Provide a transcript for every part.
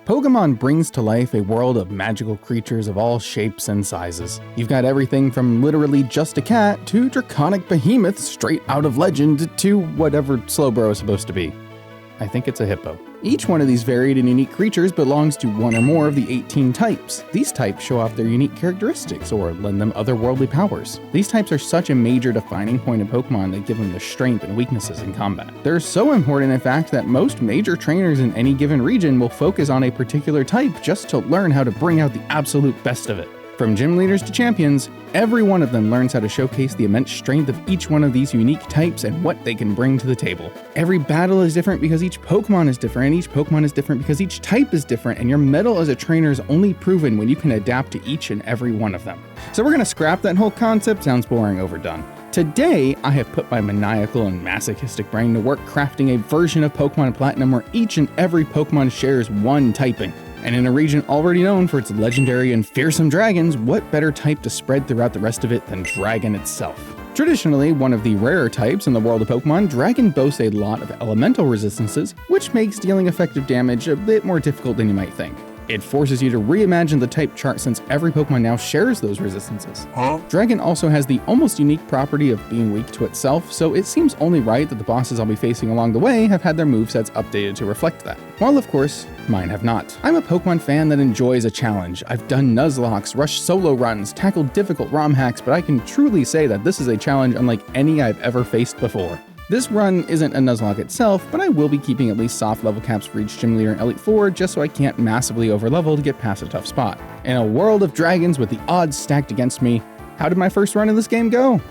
Pokemon brings to life a world of magical creatures of all shapes and sizes. You've got everything from literally just a cat to draconic behemoths straight out of Legend to whatever Slowbro is supposed to be. I think it's a hippo. Each one of these varied and unique creatures belongs to one or more of the 18 types. These types show off their unique characteristics or lend them otherworldly powers. These types are such a major defining point of Pokemon that give them their strength and weaknesses in combat. They're so important, in fact, that most major trainers in any given region will focus on a particular type just to learn how to bring out the absolute best of it. From gym leaders to champions, every one of them learns how to showcase the immense strength of each one of these unique types and what they can bring to the table. Every battle is different because each Pokemon is different, and each Pokemon is different because each type is different, and your mettle as a trainer is only proven when you can adapt to each and every one of them. So we're gonna scrap that whole concept, sounds boring, overdone. Today, I have put my maniacal and masochistic brain to work crafting a version of Pokemon Platinum where each and every Pokemon shares one typing. And in a region already known for its legendary and fearsome dragons, what better type to spread throughout the rest of it than Dragon itself? Traditionally, one of the rarer types in the world of Pokemon, Dragon boasts a lot of elemental resistances, which makes dealing effective damage a bit more difficult than you might think. It forces you to reimagine the type chart since every Pokemon now shares those resistances. Dragon also has the almost unique property of being weak to itself, so it seems only right that the bosses I'll be facing along the way have had their movesets updated to reflect that. While of course, mine have not. I'm a Pokemon fan that enjoys a challenge. I've done Nuzlockes, rushed solo runs, tackled difficult ROM hacks, but I can truly say that this is a challenge unlike any I've ever faced before. This run isn't a Nuzlocke itself, but I will be keeping at least soft level caps for each gym leader in Elite Four just so I can't massively overlevel to get past a tough spot. In a world of dragons with the odds stacked against me, how did my first run in this game go?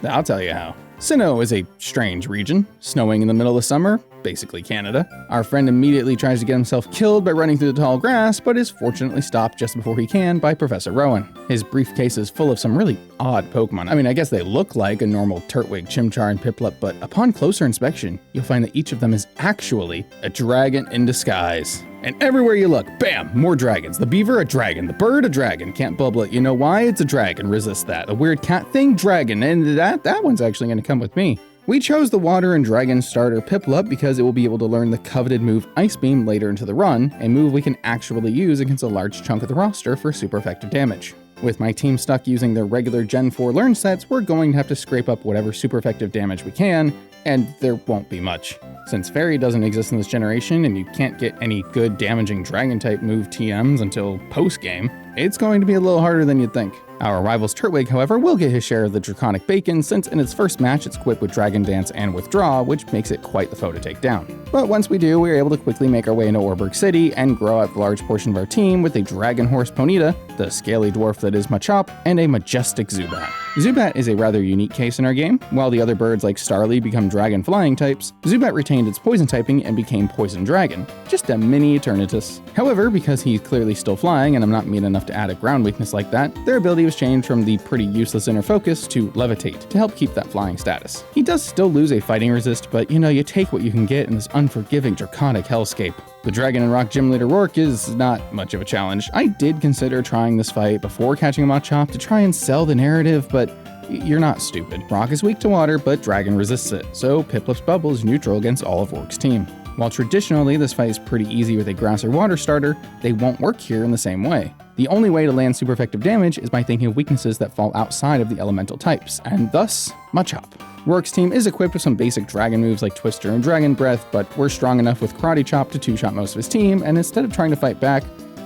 I'll tell you how. Sinnoh is a strange region, snowing in the middle of summer, basically Canada. Our friend immediately tries to get himself killed by running through the tall grass, but is fortunately stopped just before he can by Professor Rowan. His briefcase is full of some really odd Pokemon. I mean, I guess they look like a normal Turtwig, Chimchar, and Piplup, but upon closer inspection, you'll find that each of them is actually a dragon in disguise. And everywhere you look, bam, more dragons. The beaver, a dragon. The bird, a dragon. Can't bubble it. You know why? It's a dragon. Resist that. The weird cat thing, dragon. And that one's actually going to come with me. We chose the water and dragon starter Piplup because it will be able to learn the coveted move Ice Beam later into the run, a move we can actually use against a large chunk of the roster for super effective damage. With my team stuck using their regular Gen 4 learn sets, we're going to have to scrape up whatever super effective damage we can, and there won't be much. Since Fairy doesn't exist in this generation and you can't get any good damaging dragon type move TMs until post-game, it's going to be a little harder than you'd think. Our rival's Turtwig, however, will get his share of the Draconic Bacon since in its first match it's equipped with Dragon Dance and Withdraw, which makes it quite the foe to take down. But once we do, we are able to quickly make our way into Orberg City and grow out the large portion of our team with a Dragon Horse Ponyta, the scaly dwarf that is Machop, and a majestic Zubat. Zubat is a rather unique case in our game. While the other birds like Starly become dragon flying types, Zubat retained its poison typing and became Poison Dragon, just a mini Eternatus. However, because he's clearly still flying and I'm not mean enough to add a ground weakness like that, their ability was changed from the pretty useless Inner Focus to Levitate to help keep that flying status. He does still lose a fighting resist, but you take what you can get in this unforgiving draconic hellscape. The Dragon and Rock Gym Leader Rourke is not much of a challenge. I did consider trying this fight before catching a Machop to try and sell the narrative, but you're not stupid. Rock is weak to water, but Dragon resists it, so Piplup's Bubble is neutral against all of Rourke's team. While traditionally this fight is pretty easy with a grass or water starter, they won't work here in the same way. The only way to land super effective damage is by thinking of weaknesses that fall outside of the elemental types, and thus, Machop. Rourke's team is equipped with some basic dragon moves like Twister and Dragon Breath, but we're strong enough with Karate Chop to two-shot most of his team, and instead of trying to fight back,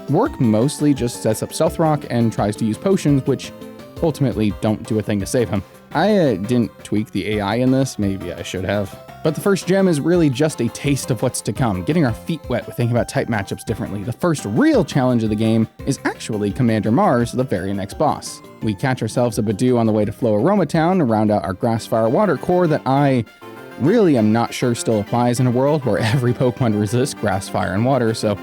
Rourke mostly just sets up Stealth Rock and tries to use potions, which ultimately don't do a thing to save him. I didn't tweak the AI in this, maybe I should have. But the first gem is really just a taste of what's to come, getting our feet wet with thinking about type matchups differently. The first real challenge of the game is actually Commander Mars, the very next boss. We catch ourselves a Badoo on the way to Flow Aroma Town to round out our Grass, Fire, Water core that I really am not sure still applies in a world where every Pokemon resists Grass, Fire, and Water, so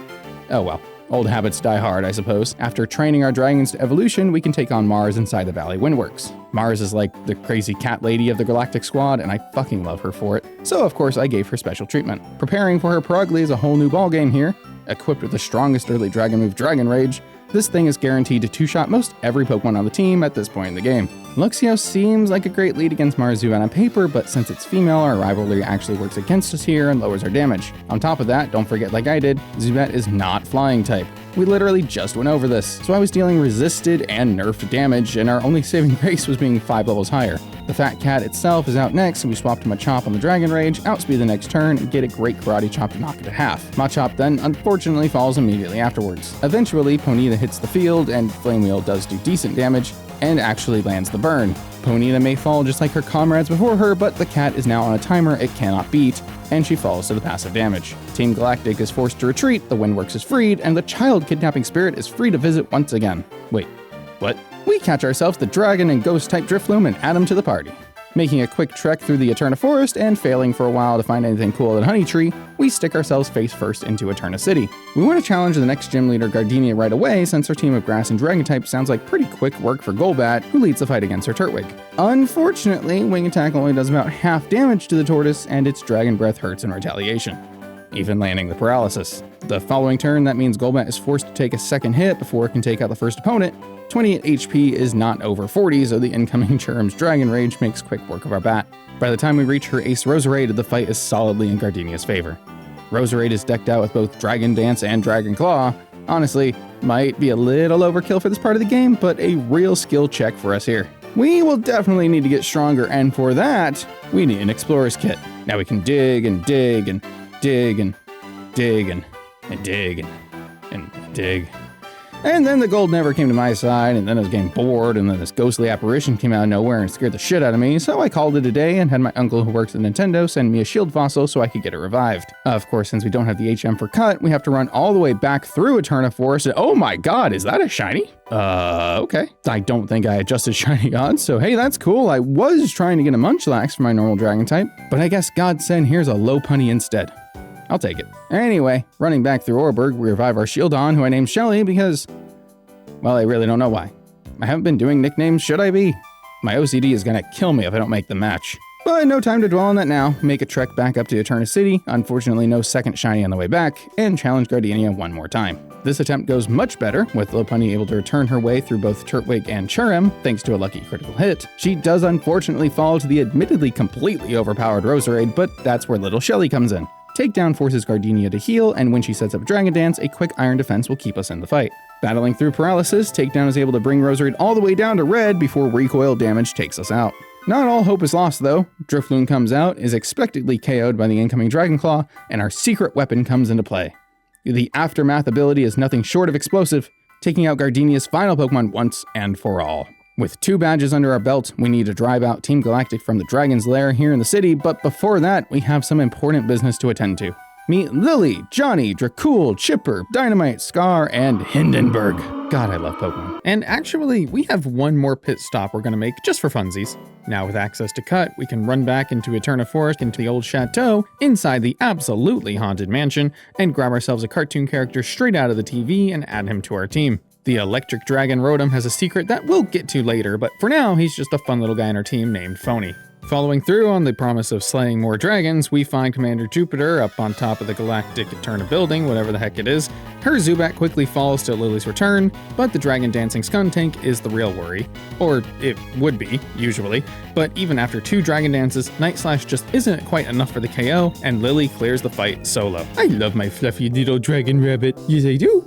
oh well. Old habits die hard, I suppose. After training our dragons to evolution, we can take on Mars inside the Valley Windworks. Mars is like the crazy cat lady of the Galactic squad, and I fucking love her for it. So of course I gave her special treatment. Preparing for her Perugly is a whole new ballgame here. Equipped with the strongest early dragon move, Dragon Rage, This thing is guaranteed to two-shot most every Pokemon on the team at this point in the game. Luxio seems like a great lead against Marzubat on paper, but since it's female, our rivalry actually works against us here and lowers our damage. On top of that, don't forget like I did, Zubat is not flying type. We literally just went over this, so I was dealing resisted and nerfed damage, and our only saving grace was being 5 levels higher. The Fat Cat itself is out next, and we swapped to Machop on the Dragon Rage, outspeed the next turn, and get a great Karate Chop to knock it to half. Machop then, unfortunately, falls immediately afterwards. Eventually, Ponyta hits the field, and Flame Wheel does do decent damage, and actually lands the burn. Ponyta may fall just like her comrades before her, but the cat is now on a timer it cannot beat, and she falls to the passive damage. Team Galactic is forced to retreat, the Windworks is freed, and the child kidnapping spirit is free to visit once again. Wait, what? We catch ourselves the dragon and ghost type Drifloon and add him to the party. Making a quick trek through the Eterna Forest and failing for a while to find anything cool at Honeytree, we stick ourselves face first into Eterna City. We want to challenge the next gym leader Gardenia right away since our team of grass and dragon type sounds like pretty quick work for Golbat, who leads the fight against her Turtwig. Unfortunately, Wing Attack only does about half damage to the tortoise and its Dragon Breath hurts in retaliation, even landing the paralysis. The following turn, that means Golbat is forced to take a second hit before it can take out the first opponent. 28 HP is not over 40, so the incoming Churum's Dragon Rage makes quick work of our bat. By the time we reach her Ace Roserade, the fight is solidly in Gardenia's favor. Roserade is decked out with both Dragon Dance and Dragon Claw. Honestly, might be a little overkill for this part of the game, but a real skill check for us here. We will definitely need to get stronger, and for that, we need an Explorer's Kit. Now we can dig and dig and dig and dig and dig and dig. And then the gold never came to my side, and then I was getting bored, and then this ghostly apparition came out of nowhere and scared the shit out of me, so I called it a day and had my uncle who works at Nintendo send me a shield fossil so I could get it revived. Of course, since we don't have the HM for cut, we have to run all the way back through Eterna Forest, and oh my god, is that a shiny? Okay. I don't think I adjusted shiny odds, so hey, that's cool. I was trying to get a Munchlax for my normal dragon type, but I guess God said here's a Lopunny instead. I'll take it. Anyway, running back through Orberg, we revive our Shieldon, who I named Shelly because, well, I really don't know why. I haven't been doing nicknames, should I be? My OCD is gonna kill me if I don't make the match. But no time to dwell on that now. Make a trek back up to Eterna City, unfortunately no second shiny on the way back, and challenge Gardenia one more time. This attempt goes much better, with Lopunny able to return her way through both Turtwig and Churim, thanks to a lucky critical hit. She does unfortunately fall to the admittedly completely overpowered Roserade, but that's where little Shelly comes in. Takedown forces Gardenia to heal, and when she sets up Dragon Dance, a quick Iron Defense will keep us in the fight. Battling through paralysis, Takedown is able to bring Roserade all the way down to red before recoil damage takes us out. Not all hope is lost though. Drifloon comes out, is expectedly KO'd by the incoming Dragon Claw, and our secret weapon comes into play. The Aftermath ability is nothing short of explosive, taking out Gardenia's final Pokemon once and for all. With 2 badges under our belt, we need to drive out Team Galactic from the Dragon's Lair here in the city, but before that, we have some important business to attend to. Meet Lily, Johnny, Dracul, Chipper, Dynamite, Scar, and Hindenburg. God, I love Pokemon. And actually, we have one more pit stop we're gonna make just for funsies. Now with access to Cut, we can run back into Eterna Forest, into the old chateau, inside the absolutely haunted mansion, and grab ourselves a cartoon character straight out of the TV and add him to our team. The electric dragon Rotom has a secret that we'll get to later, but for now, he's just a fun little guy in our team named Phony. Following through on the promise of slaying more dragons, we find Commander Jupiter up on top of the Galactic Eterna building, whatever the heck it is. Her Zubat quickly falls to Lily's return, but the Dragon Dancing Skuntank is the real worry. Or it would be, usually. But even after 2 Dragon Dances, Night Slash just isn't quite enough for the KO, and Lily clears the fight solo. I love my fluffy little dragon rabbit. Yes, I do.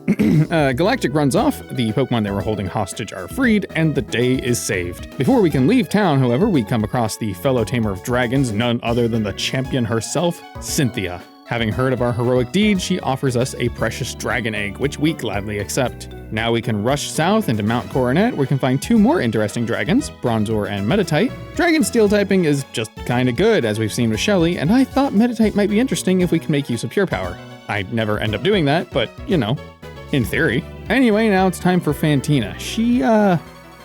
Galactic runs off, the Pokemon they were holding hostage are freed, and the day is saved. Before we can leave town, however, we come across the fellow tamer of dragons, none other than the champion herself, Cynthia. Having heard of our heroic deed, she offers us a precious dragon egg, which we gladly accept. Now we can rush south into Mount Coronet, where we can find 2 more interesting dragons, Bronzor and Meditite. Dragon Steel typing is just kinda good, as we've seen with Shelly, and I thought Meditite might be interesting if we can make use of Pure Power. I'd never end up doing that, but, you know, in theory. Anyway, now it's time for Fantina. She,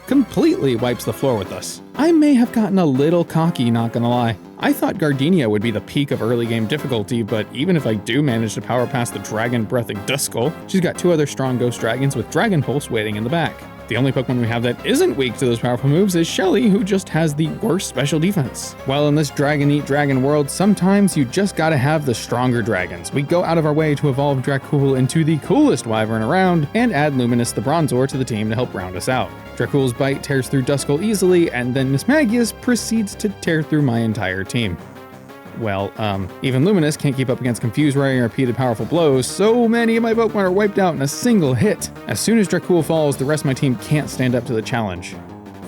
completely wipes the floor with us. I may have gotten a little cocky, not gonna lie. I thought Gardenia would be the peak of early game difficulty, but even if I do manage to power past the Dragon Breathing Duskull, she's got 2 other strong ghost dragons with Dragon Pulse waiting in the back. The only Pokemon we have that isn't weak to those powerful moves is Shelly, who just has the worst special defense. Well, in this Dragon Eat Dragon world, sometimes you just gotta have the stronger dragons. We go out of our way to evolve Dracul into the coolest Wyvern around, and add Luminous the Bronzor to the team to help round us out. Dracul's bite tears through Duskull easily, and then Mismagius proceeds to tear through my entire team. Well, even Luminous can't keep up against Confuse Ray and repeated powerful blows. So many of my Pokemon are wiped out in a single hit. As soon as Dracul falls, the rest of my team can't stand up to the challenge.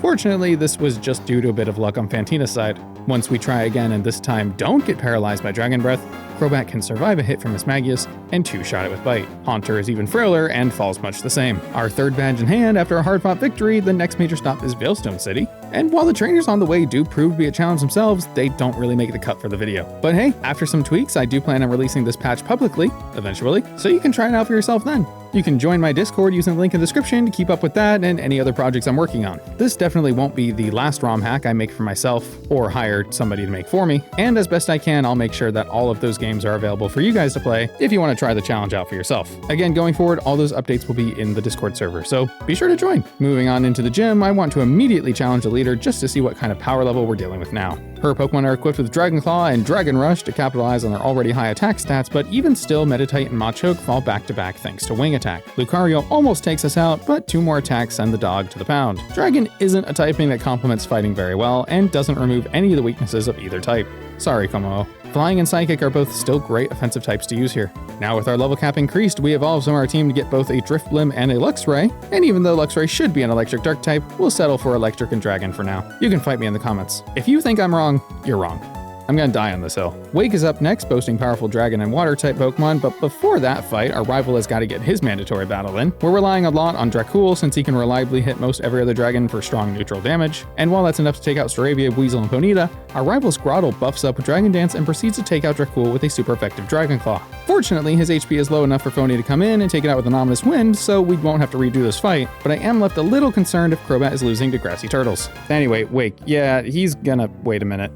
Fortunately, this was just due to a bit of luck on Fantina's side. Once we try again and this time don't get paralyzed by Dragon Breath, Crobat can survive a hit from Mismagius and two-shot it with Bite. Haunter is even frailer and falls much the same. Our third badge in hand after a hard-fought victory, the next major stop is Veilstone City. And while the trainers on the way do prove to be a challenge themselves, they don't really make the cut for the video. But hey, after some tweaks, I do plan on releasing this patch publicly, eventually, so you can try it out for yourself then. You can join my Discord using the link in the description to keep up with that and any other projects I'm working on. This definitely won't be the last ROM hack I make for myself or hire somebody to make for me, and as best I can, I'll make sure that all of those games are available for you guys to play if you want to try the challenge out for yourself. Again, going forward, all those updates will be in the Discord server, so be sure to join. Moving on into the gym, I want to immediately challenge the leader just to see what kind of power level we're dealing with now. Her Pokemon are equipped with Dragon Claw and Dragon Rush to capitalize on their already high attack stats, but even still, Meditite and Machoke fall back to back thanks to Wing Attack. Lucario almost takes us out, but 2 more attacks send the dog to the pound. Dragon isn't a typing that complements fighting very well, and doesn't remove any of the weaknesses of either type. Sorry, Komo. Flying and Psychic are both still great offensive types to use here. Now with our level cap increased, we evolved some of our team to get both a Drifblim and a Luxray, and even though Luxray should be an Electric Dark type, we'll settle for Electric and Dragon for now. You can fight me in the comments. If you think I'm wrong, you're wrong. I'm gonna die on this hill. Wake is up next, boasting powerful Dragon and Water-type Pokemon, but before that fight, our rival has got to get his mandatory battle in. We're relying a lot on Dracul since he can reliably hit most every other dragon for strong neutral damage, and while that's enough to take out Staravia, Weasel, and Ponyta, our rival's Grotle buffs up with Dragon Dance and proceeds to take out Dracul with a super effective Dragon Claw. Fortunately, his HP is low enough for Phony to come in and take it out with an Ominous Wind, so we won't have to redo this fight, but I am left a little concerned if Crobat is losing to Grassy Turtles. Anyway, Wake, yeah, he's gonna wait a minute.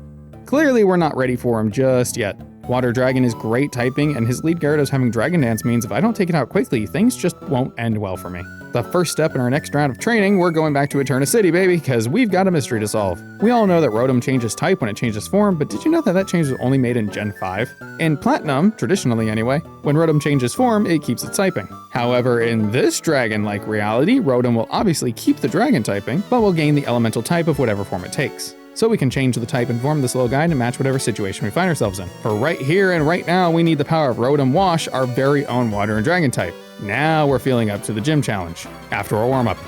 Clearly, we're not ready for him just yet. Water Dragon is great typing, and his lead Gyarados having Dragon Dance means if I don't take it out quickly, things just won't end well for me. The first step in our next round of training, we're going back to Eterna City, baby, because we've got a mystery to solve. We all know that Rotom changes type when it changes form, but did you know that that change was only made in Gen 5? In Platinum, traditionally anyway, when Rotom changes form, it keeps its typing. However, in this dragon-like reality, Rotom will obviously keep the dragon typing, but will gain the elemental type of whatever form it takes. So we can change the type and form of this little guy to match whatever situation we find ourselves in. For right here and right now, we need the power of Rotom Wash, our very own water and dragon type. Now we're feeling up to the gym challenge. After a warm-up.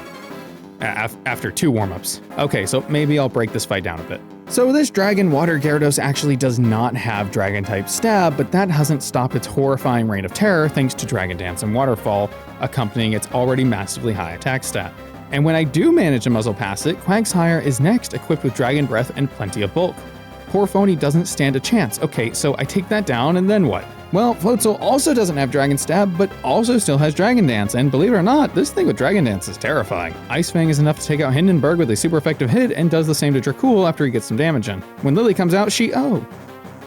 After 2 warm-ups. Okay, so maybe I'll break this fight down a bit. So this Dragon Water Gyarados actually does not have Dragon-type Stab, but that hasn't stopped its horrifying reign of terror thanks to Dragon Dance and Waterfall, accompanying its already massively high attack stat. And when I do manage to muzzle past it, Quagsire is next, equipped with Dragon Breath and plenty of bulk. Poor Phony doesn't stand a chance. Okay, so I take that down, and then what? Well, Floatzel also doesn't have Dragon Stab, but also still has Dragon Dance, and believe it or not, this thing with Dragon Dance is terrifying. Ice Fang is enough to take out Hindenburg with a super effective hit, and does the same to Dracul after he gets some damage in. When Lily comes out, she,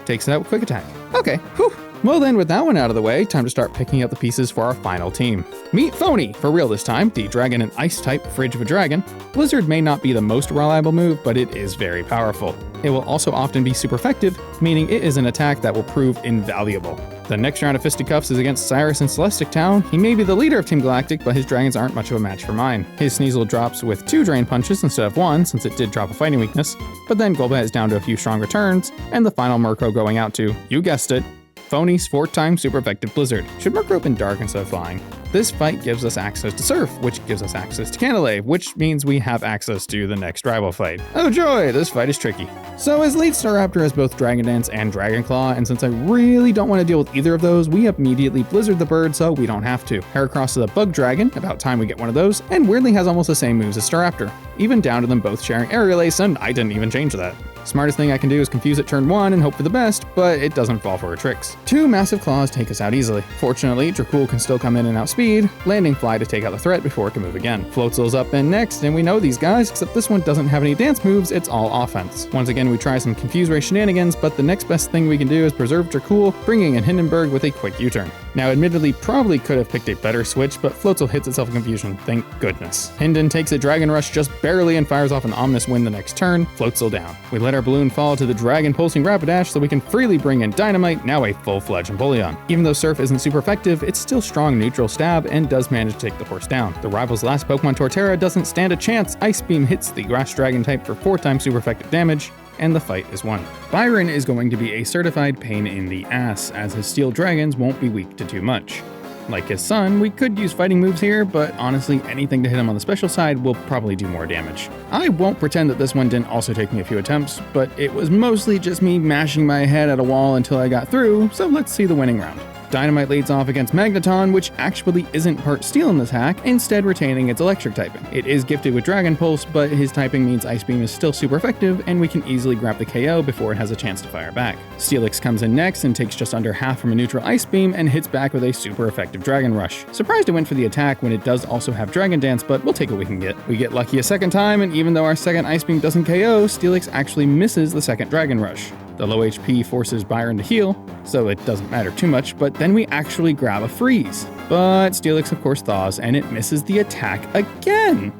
takes it out with Quick Attack. Okay, whew. Well then, with that one out of the way, time to start picking up the pieces for our final team. Meet Phony, for real this time, the Dragon and Ice-type Fridge of a Dragon. Blizzard may not be the most reliable move, but it is very powerful. It will also often be super effective, meaning it is an attack that will prove invaluable. The next round of Fisticuffs is against Cyrus in Celestic Town. He may be the leader of Team Galactic, but his dragons aren't much of a match for mine. His Sneasel drops with 2 Drain Punches instead of 1, since it did drop a fighting weakness, but then Golbat is down to a few stronger turns, and the final Murkrow going out to, you guessed it, Phony's 4-time super effective Blizzard. Should Murkrow have been dark instead of flying? This fight gives us access to Surf, which gives us access to Candice, which means we have access to the next rival fight. Oh joy, this fight is tricky. So his lead Staraptor has both Dragon Dance and Dragon Claw, and since I really don't want to deal with either of those, we immediately Blizzard the bird so we don't have to. Heracross is a Bug Dragon, about time we get one of those, and weirdly has almost the same moves as Staraptor, even down to them both sharing Aerial Ace, and I didn't even change that. Smartest thing I can do is confuse it turn 1 and hope for the best, but it doesn't fall for her tricks. 2 massive claws take us out easily. Fortunately, Dracul can still come in and outspeed, landing Fly to take out the threat before it can move again. Floatzel's up and next, and we know these guys, except this one doesn't have any dance moves, it's all offense. Once again, we try some Confuse Ray shenanigans, but the next best thing we can do is preserve Dracul, bringing in Hindenburg with a quick U-turn. Now, admittedly, probably could have picked a better switch, but Floatzel hits itself in confusion, thank goodness. Hinden takes a Dragon Rush just barely and fires off an ominous wind the next turn, Floatzel down. We let our balloon fall to the Dragon Pulsing Rapidash so we can freely bring in Dynamite, now a full-fledged Empoleon. Even though Surf isn't super effective, it's still strong neutral stab and does manage to take the horse down. The rival's last Pokemon Torterra doesn't stand a chance, Ice Beam hits the Grass Dragon type for 4 times super effective damage, and the fight is won. Byron is going to be a certified pain in the ass, as his Steel Dragons won't be weak to too much. Like his son, we could use fighting moves here, but honestly, anything to hit him on the special side will probably do more damage. I won't pretend that this one didn't also take me a few attempts, but it was mostly just me mashing my head at a wall until I got through, so let's see the winning round. Dynamite leads off against Magneton, which actually isn't part Steel in this hack, instead retaining its electric typing. It is gifted with Dragon Pulse, but his typing means Ice Beam is still super effective, and we can easily grab the KO before it has a chance to fire back. Steelix comes in next and takes just under half from a neutral Ice Beam and hits back with a super effective Dragon Rush. Surprised it went for the attack when it does also have Dragon Dance, but we'll take what we can get. We get lucky a second time, and even though our second Ice Beam doesn't KO, Steelix actually misses the second Dragon Rush. The low HP forces Byron to heal, so it doesn't matter too much, but then we actually grab a freeze. But Steelix of course thaws, and it misses the attack again!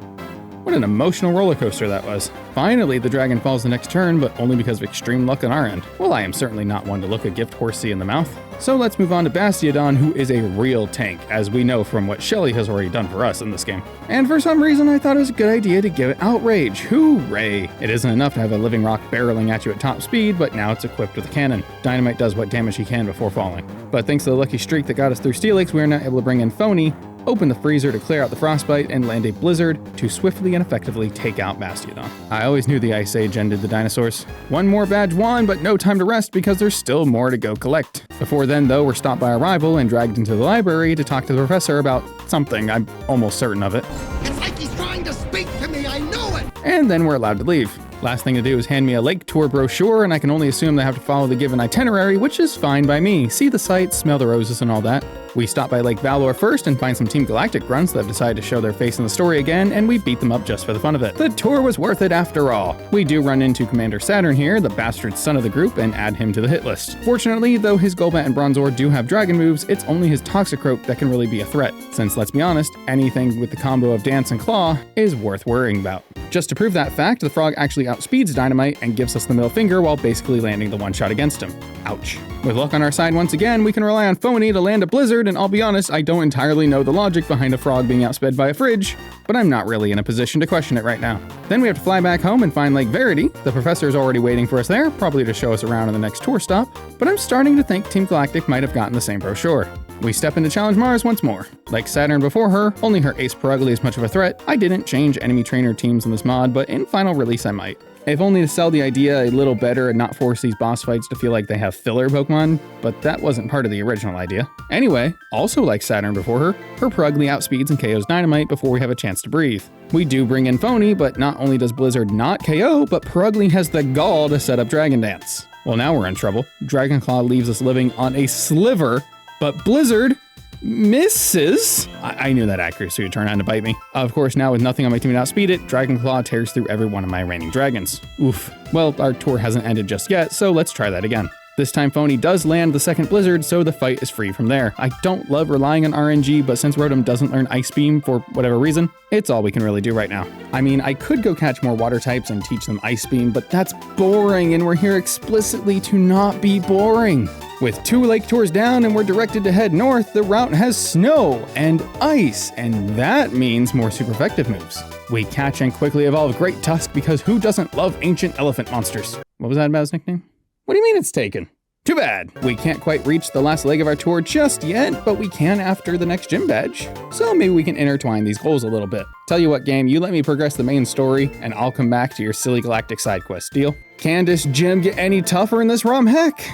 What an emotional roller coaster that was. Finally, the dragon falls the next turn, but only because of extreme luck on our end. Well, I am certainly not one to look a gift horsey in the mouth. So let's move on to Bastiodon, who is a real tank, as we know from what Shelly has already done for us in this game. And for some reason, I thought it was a good idea to give it Outrage. Hooray! It isn't enough to have a living rock barreling at you at top speed, but now it's equipped with a cannon. Dynamite does what damage he can before falling. But thanks to the lucky streak that got us through Steelix, we are now able to bring in Phony, open the freezer to clear out the frostbite, and land a blizzard to swiftly and effectively take out Bastiodon. I always knew the Ice Age ended the dinosaurs. One more badge won, but no time to rest because there's still more to go collect. Before then, though, we're stopped by a rival and dragged into the library to talk to the professor about something. I'm almost certain of it. It's like he's trying to speak to me, I know it! And then we're allowed to leave. Last thing to do is hand me a lake tour brochure, and I can only assume they have to follow the given itinerary, which is fine by me. See the sights, smell the roses, and all that. We stop by Lake Valor first and find some Team Galactic grunts that have decided to show their face in the story again, and we beat them up just for the fun of it. The tour was worth it after all. We do run into Commander Saturn here, the bastard son of the group, and add him to the hit list. Fortunately, though his Golbat and Bronzor do have dragon moves, it's only his Toxicroak that can really be a threat, since let's be honest, anything with the combo of Dance and Claw is worth worrying about. Just to prove that fact, the frog actually outspeeds Dynamite and gives us the middle finger while basically landing the one-shot against him. Ouch. With luck on our side once again, we can rely on Phony to land a blizzard, and I'll be honest, I don't entirely know the logic behind a frog being outsped by a fridge, but I'm not really in a position to question it right now. Then we have to fly back home and find Lake Verity. The professor is already waiting for us there, probably to show us around in the next tour stop, but I'm starting to think Team Galactic might have gotten the same brochure. We step into Challenge Mars once more. Like Saturn before her, only her Ace Perugly is much of a threat. I didn't change enemy trainer teams in this mod, but in final release I might. If only to sell the idea a little better and not force these boss fights to feel like they have filler Pokemon, but that wasn't part of the original idea. Anyway, also like Saturn before her Perugly outspeeds and KOs Dynamite before we have a chance to breathe. We do bring in Phony, but not only does Blizzard not KO, but Perugly has the gall to set up Dragon Dance. Well, now we're in trouble. Dragon Claw leaves us living on a sliver, but Blizzard misses. I knew that accuracy would turn on to bite me. Of course, now with nothing on my team to outspeed it, Dragon Claw tears through every one of my reigning dragons. Oof. Well, our tour hasn't ended just yet, so let's try that again. This time Phony does land the second blizzard, so the fight is free from there. I don't love relying on RNG, but since Rotom doesn't learn Ice Beam for whatever reason, it's all we can really do right now. I mean, I could go catch more water types and teach them Ice Beam, but that's boring, and we're here explicitly to not be boring. With 2 lake tours down and we're directed to head north, the route has snow and ice, and that means more super effective moves. We catch and quickly evolve Great Tusk because who doesn't love ancient elephant monsters? What was that about his nickname? What do you mean it's taken? Too bad. We can't quite reach the last leg of our tour just yet, but we can after the next gym badge. So maybe we can intertwine these goals a little bit. Tell you what, game, you let me progress the main story, and I'll come back to your silly galactic side quest. Deal? Candice gym get any tougher in this ROM? Heck!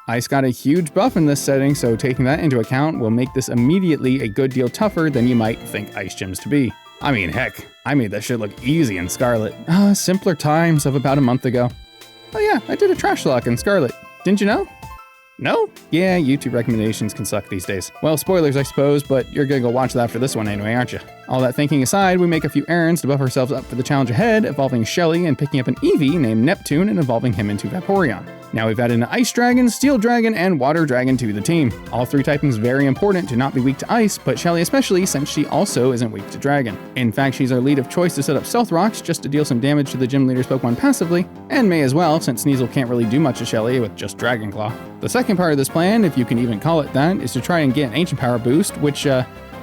Ice got a huge buff in this setting, so taking that into account will make this immediately a good deal tougher than you might think ice gyms to be. I mean, heck, I made that shit look easy in Scarlet. Simpler times of about a month ago. Oh yeah, I did a trash lock in Scarlet. Didn't you know? No? Yeah, YouTube recommendations can suck these days. Well, spoilers I suppose, but you're gonna go watch that after this one anyway, aren't you? All that thinking aside, we make a few errands to buff ourselves up for the challenge ahead, evolving Shelly and picking up an Eevee named Neptune and evolving him into Vaporeon. Now we've added an Ice Dragon, Steel Dragon, and Water Dragon to the team. All three typings very important to not be weak to Ice, but Shelly especially since she also isn't weak to Dragon. In fact, she's our lead of choice to set up Stealth Rocks just to deal some damage to the gym leader's Pokemon passively, and May as well since Sneasel can't really do much to Shelly with just Dragon Claw. The second part of this plan, if you can even call it that, is to try and get an Ancient Power boost, which,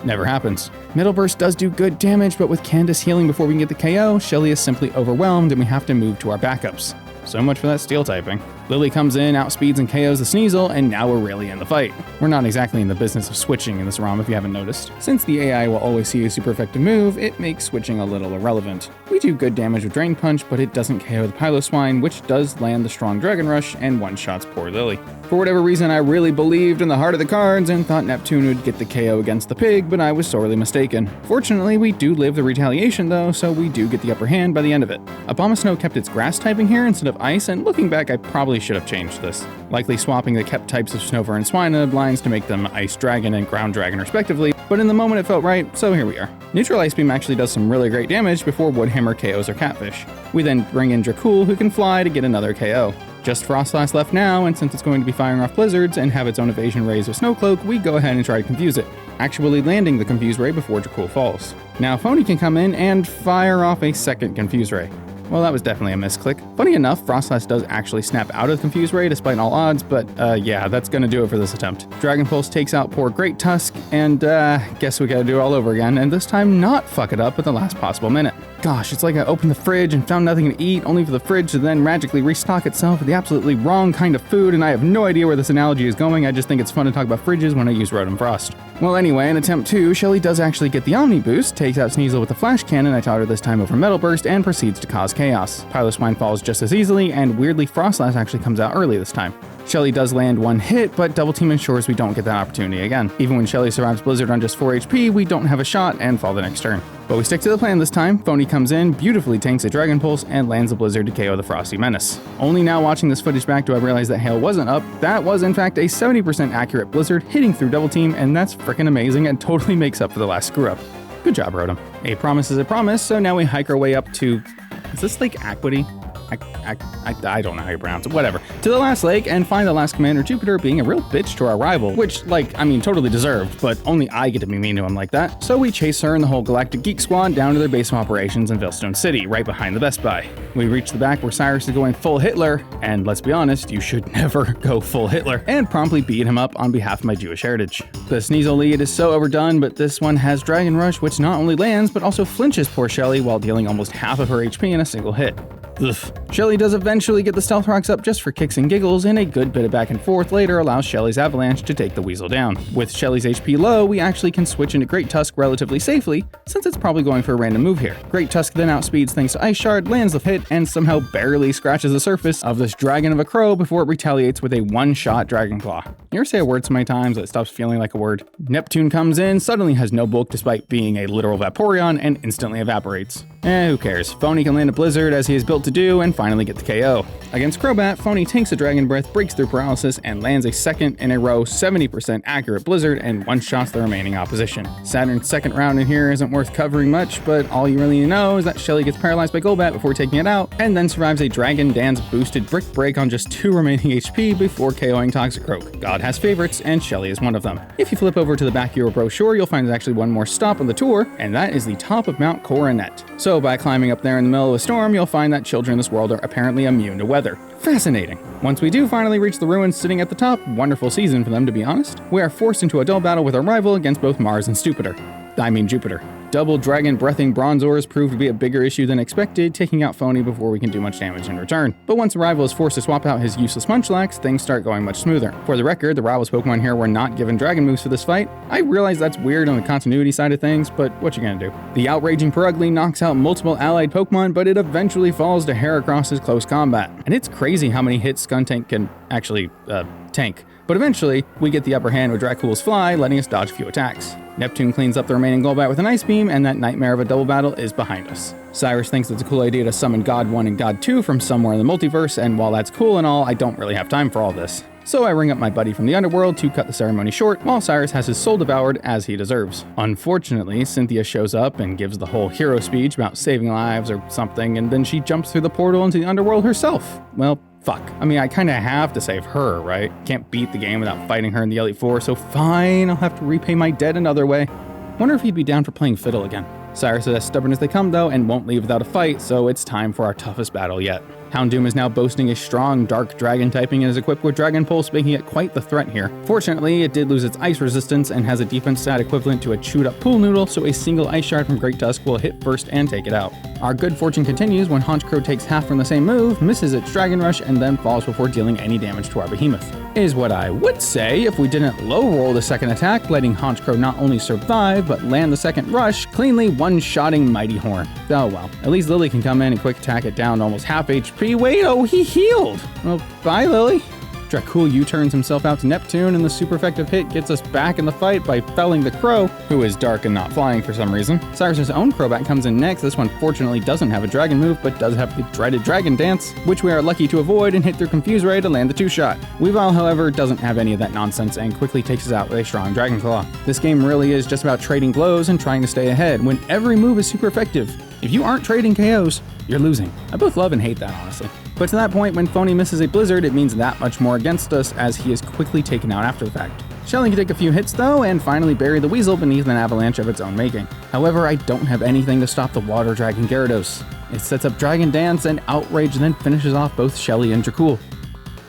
never happens. Middle Burst does do good damage, but with Candice healing before we can get the KO, Shelly is simply overwhelmed and we have to move to our backups. So much for that Steel typing. Lily comes in, outspeeds and KOs the Sneasel, and now we're really in the fight. We're not exactly in the business of switching in this ROM if you haven't noticed. Since the AI will always see a super effective move, it makes switching a little irrelevant. We do good damage with Drain Punch, but it doesn't KO the Piloswine, which does land the strong Dragon Rush and one-shots poor Lily. For whatever reason, I really believed in the heart of the cards and thought Neptune would get the KO against the pig, but I was sorely mistaken. Fortunately, we do live the retaliation though, so we do get the upper hand by the end of it. Abomasnow kept its grass typing here instead of ice, and looking back, I probably should have changed this. Likely swapping the kept types of Snover and Swinub lines to make them Ice Dragon and Ground Dragon respectively, but in the moment it felt right, so here we are. Neutral Ice Beam actually does some really great damage before Woodhammer KOs our Catfish. We then bring in Dracul, who can fly to get another KO. Just Frostlass left now, and since it's going to be firing off blizzards and have its own evasion rays with Snowcloak, we go ahead and try to confuse it, actually landing the Confuse Ray before Dracul falls. Now Phony can come in and fire off a second Confuse Ray. Well, that was definitely a misclick. Funny enough, Frostlass does actually snap out of Confuse Ray despite all odds, but yeah, that's gonna do it for this attempt. Dragon Pulse takes out poor Great Tusk, and guess we gotta do it all over again, and this time not fuck it up at the last possible minute. Gosh, it's like I opened the fridge and found nothing to eat, only for the fridge to then magically restock itself with the absolutely wrong kind of food, and I have no idea where this analogy is going. I just think it's fun to talk about fridges when I use Rotom-FROST. Well, anyway, in attempt 2, Shelly does actually get the Omni Boost, takes out Sneasel with a Flash Cannon I taught her this time over Metal Burst, and proceeds to cause chaos. Piloswine falls just as easily, and weirdly Frostlass actually comes out early this time. Shelly does land one hit, but Double Team ensures we don't get that opportunity again. Even when Shelly survives Blizzard on just 4 HP, we don't have a shot and fall the next turn. But we stick to the plan this time. Phony comes in, beautifully tanks a Dragon Pulse, and lands a Blizzard to KO the Frosty Menace. Only now watching this footage back do I realize that Hail wasn't up. That was in fact a 70% accurate Blizzard hitting through Double Team, and that's freaking amazing and totally makes up for the last screw up. Good job, Rotom. A promise is a promise, so now we hike our way up to... Is this Lake Aquity? I don't know how you pronounce it, whatever. To the last lake and find the last Commander Jupiter being a real bitch to our rival, which, totally deserved, but only I get to be mean to him like that. So we chase her and the whole Galactic Geek Squad down to their base of operations in Veilstone City, right behind the Best Buy. We reach the back where Cyrus is going full Hitler, and let's be honest, you should never go full Hitler, and promptly beat him up on behalf of my Jewish heritage. The Sneasel lead is so overdone, but this one has Dragon Rush, which not only lands, but also flinches poor Shelly while dealing almost half of her HP in a single hit. Ugh. Shelly does eventually get the Stealth Rocks up just for kicks and giggles, and a good bit of back and forth later allows Shelly's Avalanche to take the Weasel down. With Shelly's HP low, we actually can switch into Great Tusk relatively safely, since it's probably going for a random move here. Great Tusk then outspeeds thanks to Ice Shard, lands the hit, and somehow barely scratches the surface of this dragon of a crow before it retaliates with a one-shot Dragon Claw. You ever say a word so many times that it stops feeling like a word? Neptune comes in, suddenly has no bulk despite being a literal Vaporeon, and instantly evaporates. Who cares? Phony can land a Blizzard as he is built to do, and finally get the KO. Against Crobat, Phony tanks a Dragon Breath, breaks through paralysis, and lands a second in a row 70% accurate Blizzard and one-shots the remaining opposition. Saturn's second round in here isn't worth covering much, but all you really need to know is that Shelly gets paralyzed by Golbat before taking it out, and then survives a Dragon Dance boosted Brick Break on just 2 remaining HP before KOing Toxicroak. God has favorites, and Shelly is one of them. If you flip over to the back of your brochure, you'll find there's actually one more stop on the tour, and that is the top of Mount Coronet. So by climbing up there in the middle of a storm, you'll find that children in this world are apparently immune to weather. Fascinating. Once we do finally reach the ruins sitting at the top, wonderful season for them to be honest, we are forced into a dull battle with our rival against both Mars and Jupiter. Double Dragon Breathing Bronzors proved to be a bigger issue than expected, taking out Phony before we can do much damage in return. But once the rival is forced to swap out his useless Munchlax, things start going much smoother. For the record, the rival's Pokemon here were not given Dragon moves for this fight. I realize that's weird on the continuity side of things, but what you gonna do? The outraging Purugly knocks out multiple allied Pokemon, but it eventually falls to Heracross's close combat. And it's crazy how many hits Skuntank can actually tank. But eventually, we get the upper hand with Dracool's Fly, letting us dodge a few attacks. Neptune cleans up the remaining Golbat with an Ice Beam, and that nightmare of a double battle is behind us. Cyrus thinks it's a cool idea to summon God 1 and God 2 from somewhere in the multiverse, and while that's cool and all, I don't really have time for all this. So I ring up my buddy from the underworld to cut the ceremony short, while Cyrus has his soul devoured as he deserves. Unfortunately, Cynthia shows up and gives the whole hero speech about saving lives or something, and then she jumps through the portal into the underworld herself. Well, fuck. I mean, I kinda have to save her, right? Can't beat the game without fighting her in the Elite Four, so fine, I'll have to repay my debt another way. Wonder if he'd be down for playing fiddle again. Cyrus is as stubborn as they come though, and won't leave without a fight, so it's time for our toughest battle yet. Houndoom is now boasting a strong dark dragon typing and is equipped with Dragon Pulse, making it quite the threat here. Fortunately, it did lose its ice resistance and has a defense stat equivalent to a chewed up pool noodle, so a single ice shard from Great Tusk will hit first and take it out. Our good fortune continues when Honchkrow takes half from the same move, misses its Dragon Rush, and then falls before dealing any damage to our behemoth. Is what I would say if we didn't low roll the second attack, letting Honchkrow not only survive, but land the second rush, cleanly one-shotting Mighty Horn. Oh well, at least Lily can come in and quick attack it down to almost half HP. Wait, oh, he healed! Well, bye Lily. Dracool U-turns himself out to Neptune, and the super effective hit gets us back in the fight by felling the Crow, who is dark and not flying for some reason. Cyrus's own Crobat comes in next. This one fortunately doesn't have a dragon move, but does have the dreaded Dragon Dance, which we are lucky to avoid and hit through Confuse Ray to land the 2-shot. Weavile, however, doesn't have any of that nonsense and quickly takes us out with a strong Dragon Claw. This game really is just about trading blows and trying to stay ahead, when every move is super effective. If you aren't trading KOs, you're losing. I both love and hate that, honestly. But to that point, when Phony misses a Blizzard, it means that much more against us, as he is quickly taken out after the fact. Shelly can take a few hits though, and finally bury the Weasel beneath an avalanche of its own making. However, I don't have anything to stop the Water Dragon Gyarados. It sets up Dragon Dance and Outrage, then finishes off both Shelly and Dracool.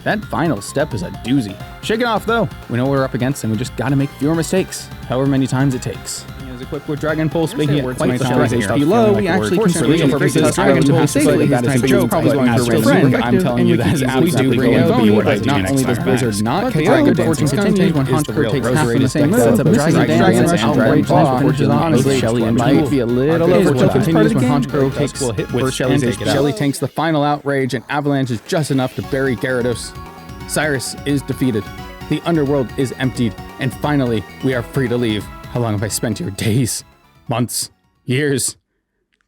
That final step is a doozy. Shake it off though. We know what we're up against and we just gotta make fewer mistakes, however many times it takes. Is equipped with Dragon Pulse, making it quite frustrating. Below, we actually can switch over because Dragon Pulse safely that is a joke. Probably going to friend. I'm telling you that is absolutely going but not only does Blizzard not KO, good fortune continues when Honchkrow takes half from the same move. Sets up Dragon Dance and Outrage Claw, finishes off with Shelly and might be a little overkill. Continues when Honchkrow takes with Shelly tanks the final Outrage, and Avalanche is just enough to bury Gyarados. Cyrus is defeated. The underworld is emptied, and finally, we are free to leave. How long have I spent here? Days? Months? Years?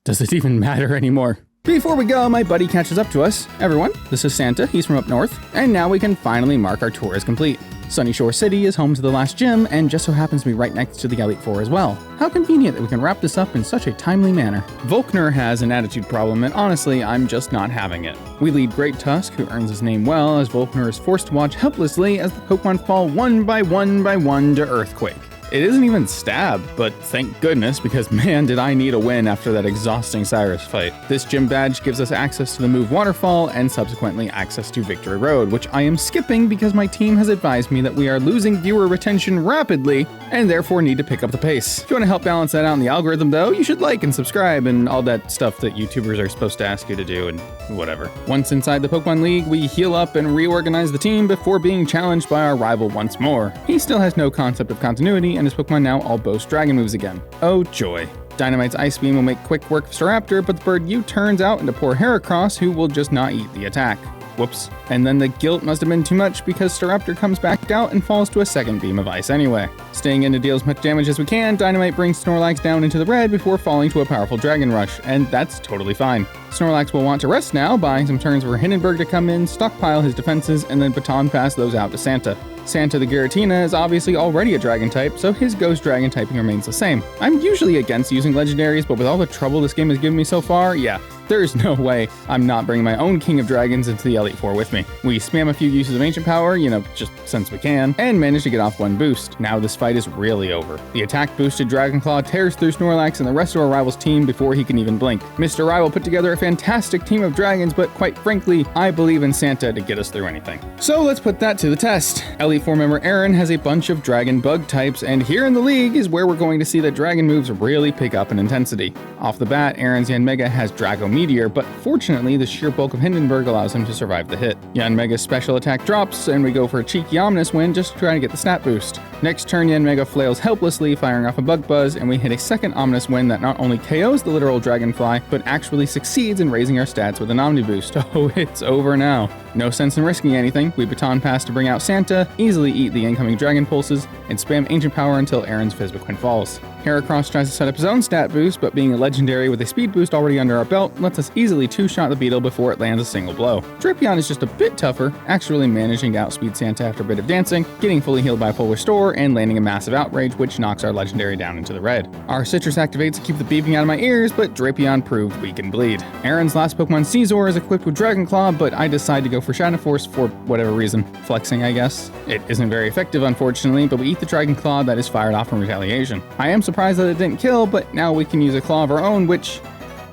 Does it even matter anymore? Before we go, my buddy catches up to us. Everyone, this is Santa, he's from up north, and now we can finally mark our tour as complete. Sunny Shore City is home to the last gym, and just so happens to be right next to the Elite Four as well. How convenient that we can wrap this up in such a timely manner. Volkner has an attitude problem, and honestly, I'm just not having it. We lead Great Tusk, who earns his name well, as Volkner is forced to watch helplessly as the Pokemon fall one by one to Earthquake. It isn't even stab, but thank goodness, because man did I need a win after that exhausting Cyrus fight. This gym badge gives us access to the move Waterfall and subsequently access to Victory Road, which I am skipping because my team has advised me that we are losing viewer retention rapidly and therefore need to pick up the pace. If you want to help balance that out in the algorithm though, you should like and subscribe and all that stuff that YouTubers are supposed to ask you to do and whatever. Once inside the Pokemon League, we heal up and reorganize the team before being challenged by our rival once more. He still has no concept of continuity, and his Pokemon now all boast dragon moves again. Oh joy. Dynamite's Ice Beam will make quick work of Staraptor, but the bird U-turns out into poor Heracross, who will just not eat the attack. Whoops. And then the guilt must have been too much because Staraptor comes back out and falls to a second beam of ice anyway. Staying in to deal as much damage as we can, Dynamite brings Snorlax down into the red before falling to a powerful Dragon Rush, and that's totally fine. Snorlax will want to rest now, buying some turns for Hindenburg to come in, stockpile his defenses, and then baton pass those out to Santa. Santa the Giratina is obviously already a dragon type, so his ghost dragon typing remains the same. I'm usually against using legendaries, but with all the trouble this game has given me so far, yeah, there's no way I'm not bringing my own King of Dragons into the Elite Four with me. We spam a few uses of Ancient Power, just since we can, and manage to get off one boost. Now this fight is really over. The attack boosted Dragon Claw tears through Snorlax and the rest of our rival's team before he can even blink. Mr. Rival put together a fantastic team of dragons, but quite frankly, I believe in Santa to get us through anything. So let's put that to the test. Elite Four member Aaron has a bunch of dragon bug types, and here in the league is where we're going to see that dragon moves really pick up in intensity. Off the bat, Aaron's Yanmega has Drago Meteor, but fortunately the sheer bulk of Hindenburg allows him to survive the hit. Yanmega's special attack drops, and we go for a cheeky Ominous Wind just to try to get the stat boost. Next turn, Yanmega flails helplessly, firing off a Bug Buzz, and we hit a second Ominous Wind that not only KOs the literal Dragonfly, but actually succeeds in raising our stats with an Omni Boost. Oh, it's over now. No sense in risking anything. We baton pass to bring out Santa, easily eat the incoming Dragon Pulses, and spam Ancient Power until Aaron's Fizbaquin falls. Heracross tries to set up his own stat boost, but being a legendary with a speed boost already under our belt lets us easily two-shot the Beetle before it lands a single blow. Drapion is just a bit tougher, actually managing to outspeed Santa after a bit of dancing, getting fully healed by Full Restore, and landing a massive Outrage, which knocks our legendary down into the red. Our Citrus activates to keep the beeping out of my ears, but Drapion proved weak and bleed. Aaron's last Pokemon, Scizor, is equipped with Dragon Claw, but I decide to go for Shadow Force for whatever reason. Flexing, I guess. It isn't very effective, unfortunately, but we eat the Dragon Claw that is fired off in retaliation. I am surprised that it didn't kill, but now we can use a Claw of our own, which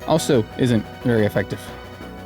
also isn't very effective.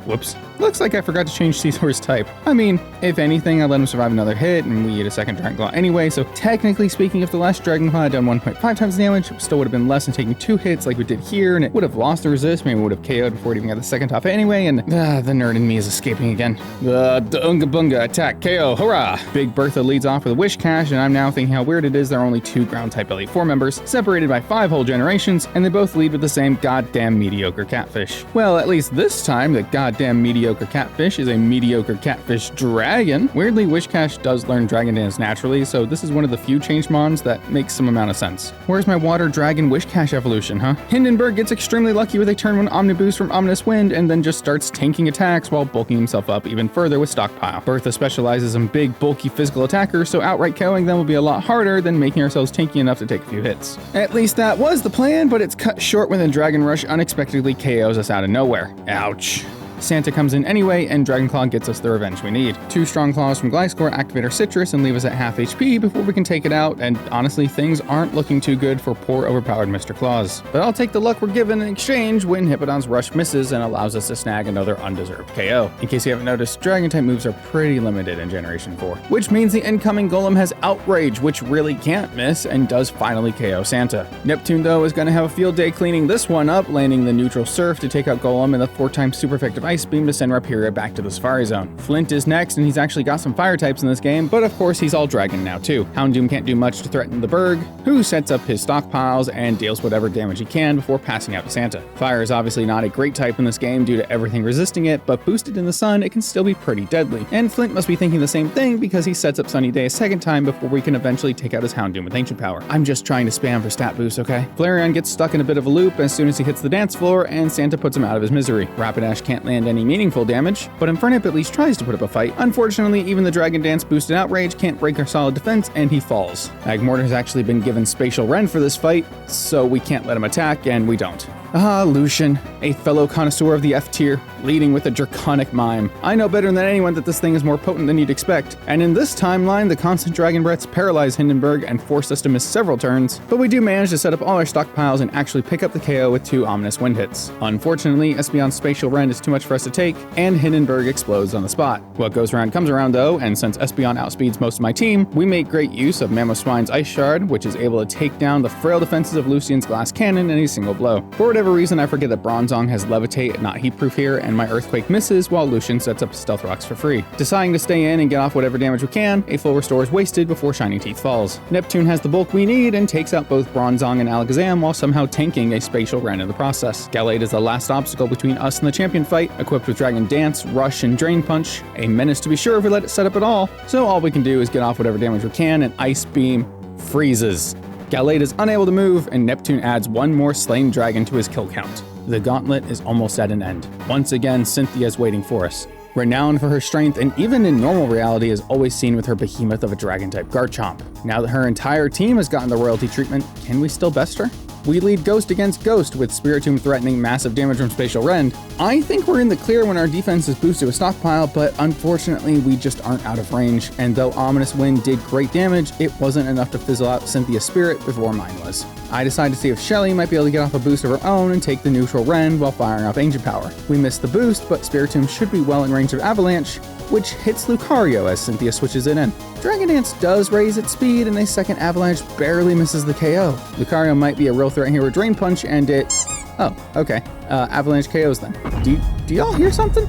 Whoops. Looks like I forgot to change Scizor's type. I mean, if anything, I let him survive another hit, and we eat a second Dragon Claw anyway, so technically speaking, if the last Dragon Claw had done 1.5 times damage, it still would have been less than taking 2 hits like we did here, and it would have lost the resist, maybe would have KO'd before it even got the second top anyway, and the nerd in me is escaping again. The Unga Bunga attack, KO, hurrah! Big Bertha leads off with a Wish Cash, and I'm now thinking how weird it is there are only 2 Ground-type Elite Four members, separated by 5 whole generations, and they both lead with the same goddamn mediocre catfish. Well, at least this time, the goddamn mediocre catfish is a mediocre catfish dragon. Weirdly, Wishcash does learn Dragon Dance naturally, so this is one of the few change mons that makes some amount of sense. Where's my water dragon Wishcash evolution, huh? Hindenburg gets extremely lucky with a turn 1 Omniboost from Ominous Wind and then just starts tanking attacks while bulking himself up even further with Stockpile. Bertha specializes in big, bulky physical attackers, so outright KOing them will be a lot harder than making ourselves tanky enough to take a few hits. At least that was the plan, but it's cut short when the Dragon Rush unexpectedly KOs us out of nowhere. Ouch. Santa comes in anyway, and Dragon Claw gets us the revenge we need. 2 strong claws from Gliscor activate our Citrus and leave us at half HP before we can take it out, and honestly, things aren't looking too good for poor overpowered Mr. Claus. But I'll take the luck we're given in exchange when Hippodon's Rush misses and allows us to snag another undeserved KO. In case you haven't noticed, Dragon-type moves are pretty limited in Generation 4, which means the incoming Golem has Outrage, which really can't miss, and does finally KO Santa. Neptune, though, is going to have a field day cleaning this one up, landing the neutral Surf to take out Golem and the 4-time super effective Ice Beam to send Rhyperior back to the Safari Zone. Flint is next, and he's actually got some fire types in this game, but of course he's all dragon now too. Houndoom can't do much to threaten the Berg, who sets up his stockpiles and deals whatever damage he can before passing out to Santa. Fire is obviously not a great type in this game due to everything resisting it, but boosted in the sun, it can still be pretty deadly. And Flint must be thinking the same thing because he sets up Sunny Day a second time before we can eventually take out his Houndoom with Ancient Power. I'm just trying to spam for stat boosts, okay? Flareon gets stuck in a bit of a loop as soon as he hits the dance floor, and Santa puts him out of his misery. Rapidash can't land any meaningful damage, but Infernape at least tries to put up a fight. Unfortunately, even the Dragon Dance boosted Outrage can't break our solid defense, and he falls. Magmortar has actually been given Spatial Rend for this fight, so we can't let him attack, and we don't. Ah, Lucian, a fellow connoisseur of the F tier, leading with a draconic mime. I know better than anyone that this thing is more potent than you'd expect, and in this timeline, the constant Dragon Breaths paralyze Hindenburg and force us to miss several turns, but we do manage to set up all our stockpiles and actually pick up the KO with 2 ominous wind hits. Unfortunately, Espeon's Spatial Rend is too much for us to take, and Hindenburg explodes on the spot. What goes around comes around though, and since Espeon outspeeds most of my team, we make great use of Mamoswine's Ice Shard, which is able to take down the frail defenses of Lucian's Glass Cannon in a single blow. For whatever reason, I forget that Bronzong has Levitate and not Heatproof here, and my Earthquake misses while Lucian sets up Stealth Rocks for free. Deciding to stay in and get off whatever damage we can, a full restore is wasted before Shining Teeth falls. Neptune has the bulk we need and takes out both Bronzong and Alakazam while somehow tanking a Spatial Rend in the process. Gallade is the last obstacle between us and the champion fight, equipped with Dragon Dance, Rush, and Drain Punch, a menace to be sure if we let it set up at all, so all we can do is get off whatever damage we can, and Ice Beam freezes. Gallade is unable to move, and Neptune adds one more slain dragon to his kill count. The gauntlet is almost at an end. Once again, Cynthia is waiting for us. Renowned for her strength, and even in normal reality is always seen with her behemoth of a dragon-type Garchomp. Now that her entire team has gotten the royalty treatment, can we still best her? We lead Ghost against Ghost with Spiritomb threatening massive damage from Spatial Rend. I think we're in the clear when our defense is boosted with Stockpile, but unfortunately we just aren't out of range, and though Ominous Wind did great damage, it wasn't enough to fizzle out Cynthia's spirit before mine was. I decide to see if Shelly might be able to get off a boost of her own and take the neutral Rend while firing off Ancient Power. We miss the boost, but Spiritomb should be well in range of Avalanche, which hits Lucario as Cynthia switches it in. Dragon Dance does raise its speed, and a second Avalanche barely misses the KO. Lucario might be a real threat here with Drain Punch, and it... Oh, okay. Avalanche KOs then. Do y'all hear something?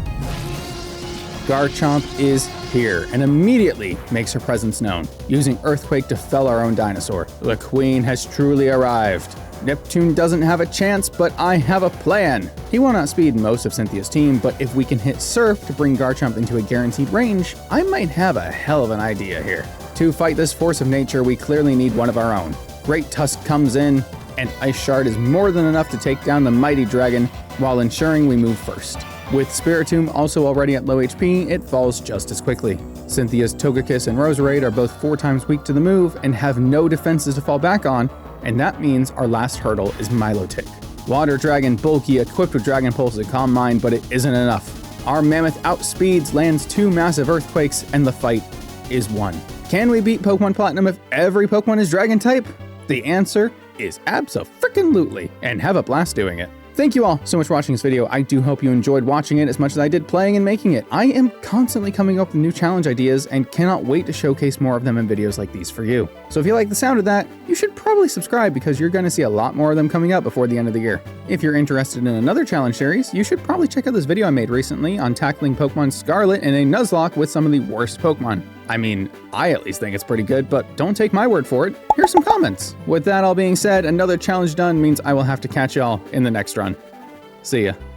Garchomp is here and immediately makes her presence known, using Earthquake to fell our own dinosaur. The Queen has truly arrived. Neptune doesn't have a chance, but I have a plan. He won't outspeed most of Cynthia's team, but if we can hit Surf to bring Garchomp into a guaranteed range, I might have a hell of an idea here. To fight this force of nature, we clearly need one of our own. Great Tusk comes in, and Ice Shard is more than enough to take down the mighty dragon, while ensuring we move first. With Spiritomb also already at low HP, it falls just as quickly. Cynthia's Togekiss and Roserade are both 4 times weak to the move and have no defenses to fall back on, and that means our last hurdle is Milotic. Water Dragon bulky, equipped with Dragon Pulse and Calm Mind, but it isn't enough. Our Mammoth outspeeds, lands 2 massive Earthquakes, and the fight is won. Can we beat Pokemon Platinum if every Pokemon is Dragon type? The answer is abso-frickin-lutely, and have a blast doing it. Thank you all so much for watching this video. I do hope you enjoyed watching it as much as I did playing and making it. I am constantly coming up with new challenge ideas and cannot wait to showcase more of them in videos like these for you. So if you like the sound of that, you should probably subscribe because you're going to see a lot more of them coming up before the end of the year. If you're interested in another challenge series, you should probably check out this video I made recently on tackling Pokemon Scarlet in a Nuzlocke with some of the worst Pokemon. I mean, I at least think it's pretty good, but don't take my word for it. Here's some comments. With that all being said, another challenge done means I will have to catch y'all in the next run. See ya.